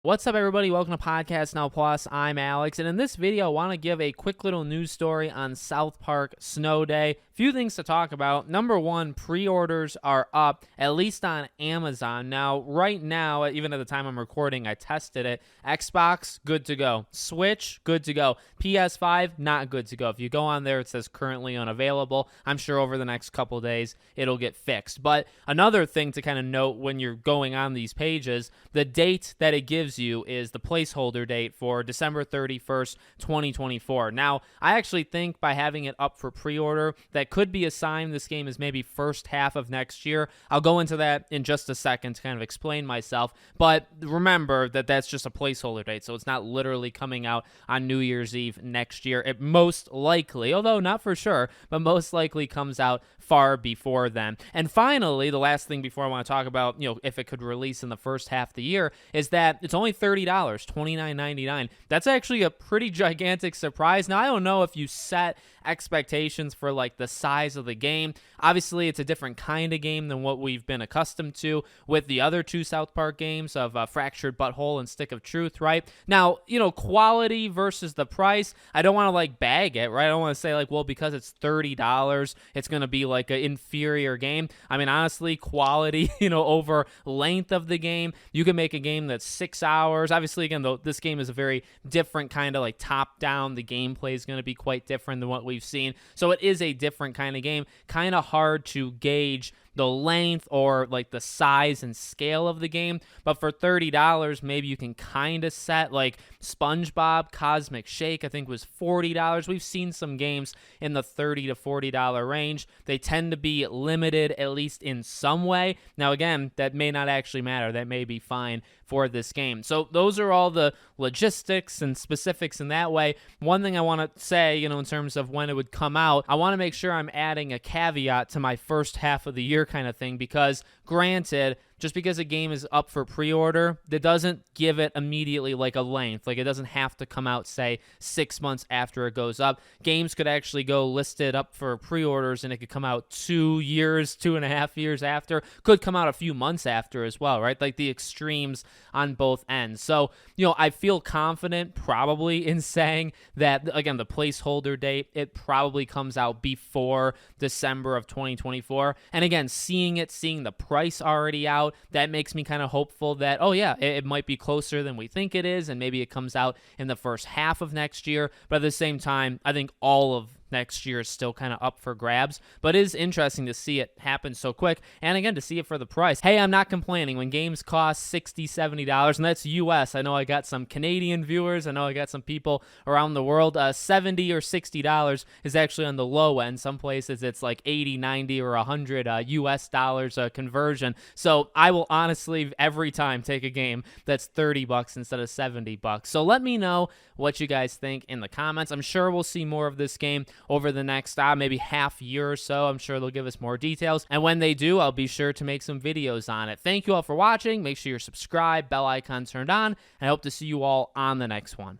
What's up, everybody? Welcome to Podcast Now Plus. I'm Alex, and in this video, I want to give a quick little news story on South Park Snow Day. Few things to talk about. Number one, pre-orders are up, at least on Amazon. Now, right now, even at the time I'm recording, I tested it. Xbox, good to go. Switch, good to go. PS5, not good to go. If you go on there, it says currently unavailable. I'm sure over the next couple days, it'll get fixed. But another thing to kind of note when you're going on these pages, the date that it gives you is the placeholder date for December 31st, 2024. Now, I actually think by having it up for pre-order, that could be a sign this game is maybe first half of next year. I'll go into that in just a second to kind of explain myself, but remember that that's just a placeholder date, so it's not literally coming out on New Year's Eve next year. It most likely, although not for sure, but most likely comes out far before then. And finally, the last thing before I want to talk about, if it could release in the first half of the year, is that it's only $30, $29.99. That's actually a pretty gigantic surprise. Now, I don't know if you set expectations for like the size of the game. Obviously, it's a different kind of game than what we've been accustomed to with the other two South Park games of Fractured Butthole and Stick of Truth, right? Now, quality versus the price, I don't want to like bag it, right? I don't want to say like, well, because it's $30, it's going to be like an inferior game. I mean, honestly, quality, over length of the game, you can make a game that's 6 hours. Obviously, again, though, this game is a very different kind of like top down. The gameplay is going to be quite different than what we've seen. So it is a different kind of game. Kind of hard to gauge the length or like the size and scale of the game, but for $30, maybe you can kind of set like SpongeBob Cosmic Shake, I think was $40. We've seen some games in the $30 to $40 range. They tend to be limited, at least in some way. Now, again, that may not actually matter. That may be fine for this game. So those are all the logistics and specifics in that way. One thing I want to say, in terms of when it would come out, I want to make sure I'm adding a caveat to my first half of the year kind of thing, because granted, just because a game is up for pre-order, that doesn't give it immediately like a length. Like it doesn't have to come out, say, 6 months after it goes up. Games could actually go listed up for pre-orders and it could come out 2 years, 2.5 years after. Could come out a few months after as well, right? Like the extremes on both ends. So, I feel confident probably in saying that, again, the placeholder date, it probably comes out before December of 2024. And again, seeing the price already out, that makes me kind of hopeful that, oh yeah, it might be closer than we think it is, and maybe it comes out in the first half of next year. But at the same time, I think all of next year is still kind of up for grabs, but it is interesting to see it happen so quick, and again, to see it for the price. Hey, I'm not complaining. When games cost $60, $70, and that's US, I know I got some Canadian viewers, I know I got some people around the world, $70 or $60 is actually on the low end. Some places it's like 80, 90, or 100 US dollars conversion. So I will honestly every time take a game that's $30 instead of $70. So let me know what you guys think in the comments. I'm sure we'll see more of this game over the next maybe half year or so. I'm sure they'll give us more details, and when they do, I'll be sure to make some videos on it. Thank you all for watching. Make sure you're subscribed, bell icon turned on, and I hope to see you all on the next one.